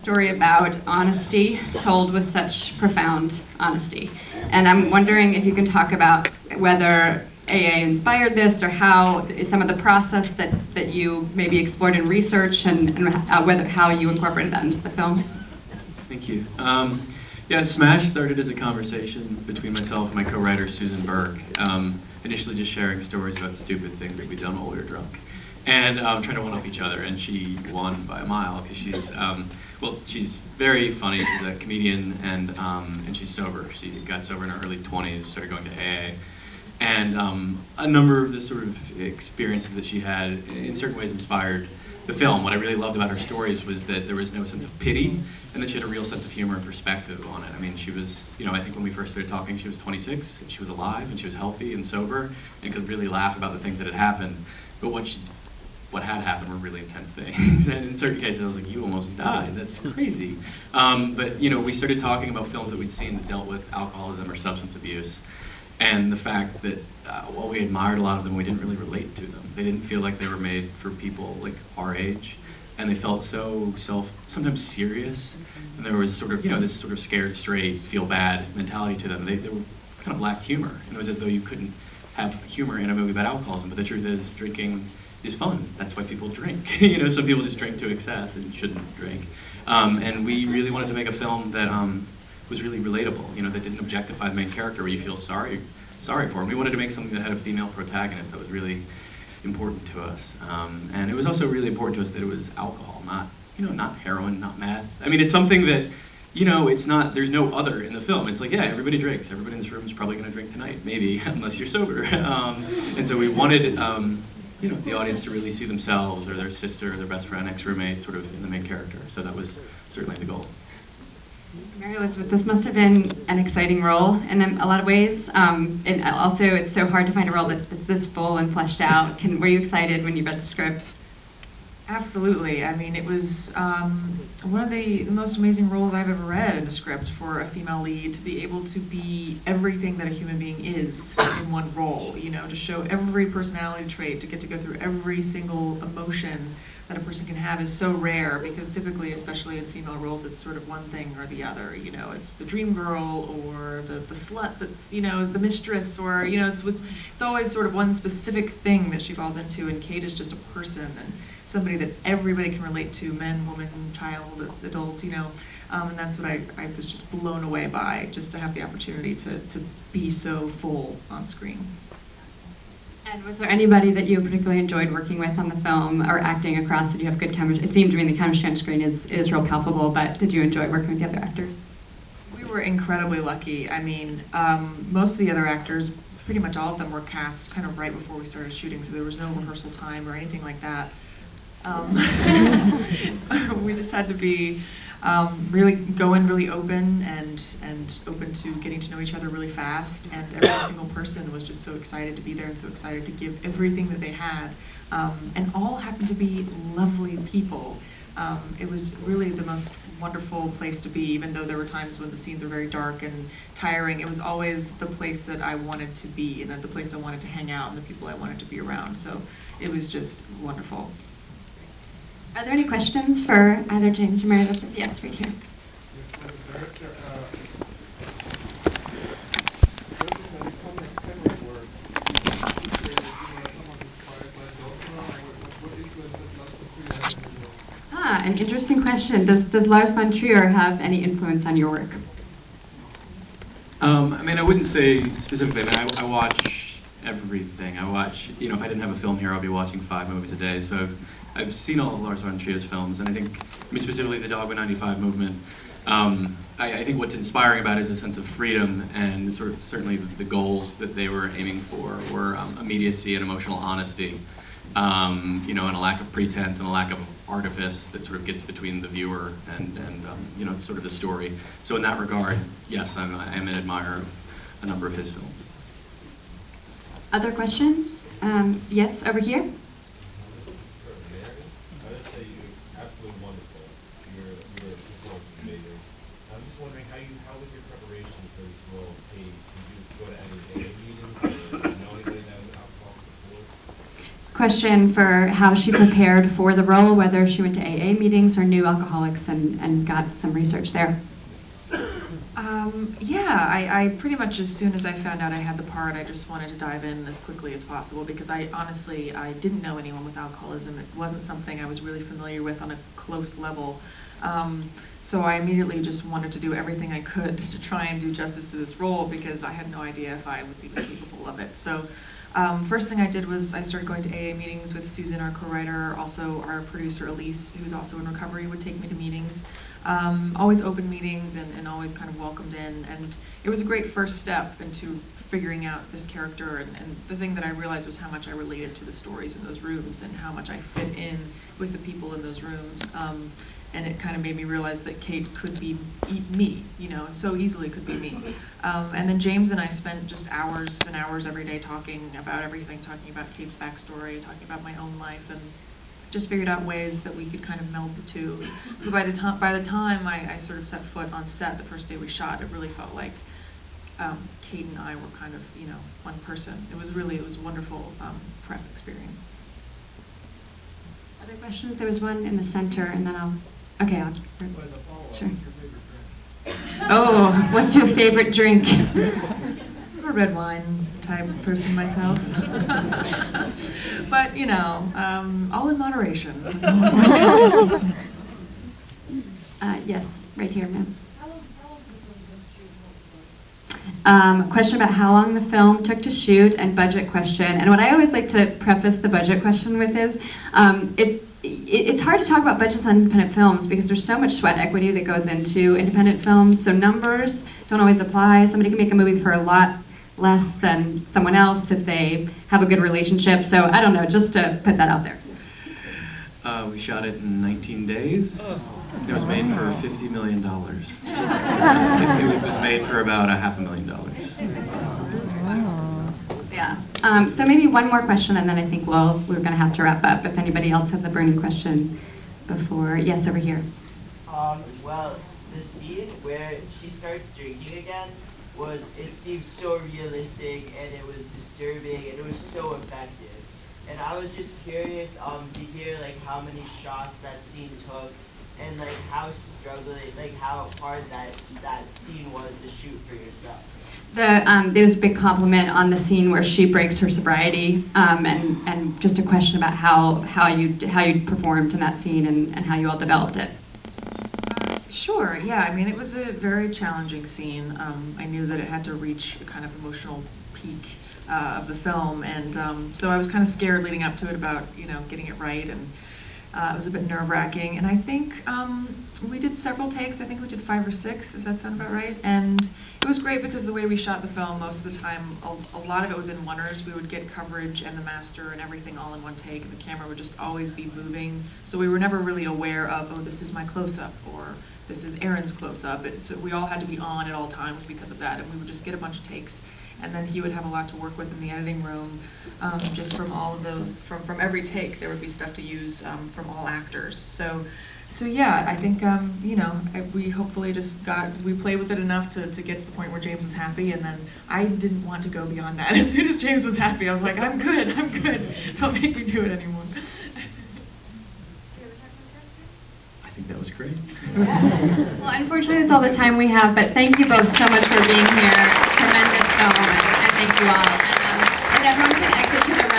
Story about honesty told with such profound honesty. And I'm wondering if you can talk about whether AA inspired this, or how some of the process that you maybe explored in research, and whether how you incorporated that into the film. Thank you. Yeah, Smash started as a conversation between myself and my co-writer Susan Burke, initially just sharing stories about stupid things that we'd done while we were drunk, and trying to one-up each other, and she won by a mile because she's very funny. She's a comedian, and she's sober. She got sober in her early 20s, started going to AA, and a number of the sort of experiences that she had in certain ways inspired the film. What I really loved about her stories was that there was no sense of pity, and that she had a real sense of humor and perspective on it. I mean, she was, I think when we first started talking, she was 26, and she was alive, and she was healthy and sober, and could really laugh about the things that had happened. But what had happened were really intense things. And in certain cases, I was like, you almost died. That's crazy. But, we started talking about films that we'd seen that dealt with alcoholism or substance abuse. And the fact that while we admired a lot of them, we didn't really relate to them. They didn't feel like they were made for people like our age. And they felt so sometimes serious. And there was sort of, this sort of scared straight, feel bad mentality to them. They were kind of lacked humor. And it was as though you couldn't have humor in a movie about alcoholism. But the truth is, drinking is fun. That's why people drink. Some people just drink to excess and shouldn't drink. And we really wanted to make a film that was really relatable, that didn't objectify the main character where you feel sorry for him. We wanted to make something that had a female protagonist that was really important to us. And it was also really important to us that it was alcohol, not heroin, not meth. I mean, it's something that, it's not, there's no other in the film. It's like, yeah, everybody drinks. Everybody in this room is probably going to drink tonight, maybe, unless you're sober. And so we wanted, the audience to really see themselves or their sister or their best friend, ex-roommate, sort of in the main character. So that was certainly the goal. Mary Elizabeth, this must have been an exciting role in a lot of ways. And also, it's so hard to find a role that's this full and fleshed out. Were you excited when you read the script? Absolutely. I mean, it was one of the most amazing roles I've ever read in a script for a female lead, to be able to be everything that a human being is in one role, to show every personality trait, to get to go through every single emotion that a person can have is so rare, because typically, especially in female roles, it's sort of one thing or the other. It's the dream girl or the slut that's, is the mistress, or, it's always sort of one specific thing that she falls into, and Kate is just a person, and somebody that everybody can relate to, men, woman, child, adult, and that's what I was just blown away by, just to have the opportunity to be so full on screen. And was there anybody that you particularly enjoyed working with on the film, or acting across? Did you have good chemistry? It seemed to me the chemistry on screen is real palpable, but did you enjoy working with the other actors? We were incredibly lucky. I mean, most of the other actors, pretty much all of them, were cast kind of right before we started shooting, so there was no rehearsal time or anything like that. We just had to be really go in really open and open to getting to know each other really fast, and every single person was just so excited to be there and so excited to give everything that they had, and all happened to be lovely people. It was really the most wonderful place to be, even though there were times when the scenes were very dark and tiring. It was always the place that I wanted to be, and the place I wanted to hang out, and the people I wanted to be around, so it was just wonderful. Are there any questions for either James or Mary Elizabeth? Yes, right here. An interesting question. Does Lars von Trier have any influence on your work? I mean, I wouldn't say specifically. I mean, I watch everything. I watch, if I didn't have a film here, I'll be watching 5 movies a day. So I've seen all of Lars von Trier's films, and I think, specifically the Dogma 95 movement, I think what's inspiring about it is a sense of freedom, and certainly the goals that they were aiming for were immediacy and emotional honesty, and a lack of pretense and a lack of artifice that sort of gets between the viewer and sort of the story. So in that regard, yes, I'm an admirer of a number of his films. Other questions? Yes, over here. Absolutely wonderful. Your performance was amazing. I'm just wondering how was your preparation for this role, Kate? Did you go to any AA meetings or know anybody that was alcoholic before? question for how she prepared for the role, whether she went to AA meetings or knew alcoholics and got some research there. Yeah, I pretty much, as soon as I found out I had the part, I just wanted to dive in as quickly as possible, because I honestly didn't know anyone with alcoholism. It wasn't something I was really familiar with on a close level. So I immediately just wanted to do everything I could to try and do justice to this role, because I had no idea if I was even capable of it. So first thing I did was I started going to AA meetings with Susan, our co-writer. Also our producer Elise, who's also in recovery, would take me to meetings. Always open meetings and always kind of welcomed in, and it was a great first step into figuring out this character, and the thing that I realized was how much I related to the stories in those rooms and how much I fit in with the people in those rooms. And it kind of made me realize that Kate could be me, you know, so easily could be me. And then James and I spent just hours and hours every day talking about everything, talking about Kate's backstory, talking about my own life, and just figured out ways that we could kind of meld the two. So by the time I sort of set foot on set the first day we shot, it really felt like Kate and I were kind of, you know, one person. It was a wonderful prep experience. Other questions? There was one in the center, and then okay, I'll. Sure. Oh, what's your favorite drink? I'm a red wine type person myself. But, you know, all in moderation. Yes, right here, ma'am. Question about how long the film took to shoot, and budget question. And what I always like to preface the budget question with is, it's hard to talk about budgets on independent films because there's so much sweat equity that goes into independent films, so numbers don't always apply. Somebody can make a movie for a lot less than someone else if they have a good relationship. So I don't know, just to put that out there. We shot it in 19 days. It was made for $50 million. It was made for about $500,000. Yeah. So maybe one more question, and then I think we're going to have to wrap up. If anybody else has a burning question before. Yes, over here. Well, the scene where she starts drinking again it seemed so realistic, and it was disturbing, and it was so effective. And I was just curious to hear like how many shots that scene took, and like how hard that scene was to shoot for yourself. There was a big compliment on the scene where she breaks her sobriety, and just a question about how you performed in that scene and how you all developed it. Sure, yeah. I mean, it was a very challenging scene. I knew that it had to reach a kind of emotional peak of the film, and so I was kind of scared leading up to it about, you know, getting it right, and it was a bit nerve-wracking. And I think we did several takes. I think we did 5 or 6. Does that sound about right? And it was great because the way we shot the film, most of the time, a lot of it was in oneers. We would get coverage and the master and everything all in one take, and the camera would just always be moving. So we were never really aware of, oh, this is my close-up, or this is Aaron's close-up. So we all had to be on at all times because of that, and we would just get a bunch of takes. And then he would have a lot to work with in the editing room, just from all of those, from every take, there would be stuff to use from all actors. So yeah, I think, you know, we hopefully we played with it enough to get to the point where James was happy, and then I didn't want to go beyond that. As soon as James was happy, I was like, I'm good, don't make me do it anymore. I think that was great. Well, unfortunately, that's all the time we have, but thank you both so much for being here. Tremendous film, and thank you all. And everyone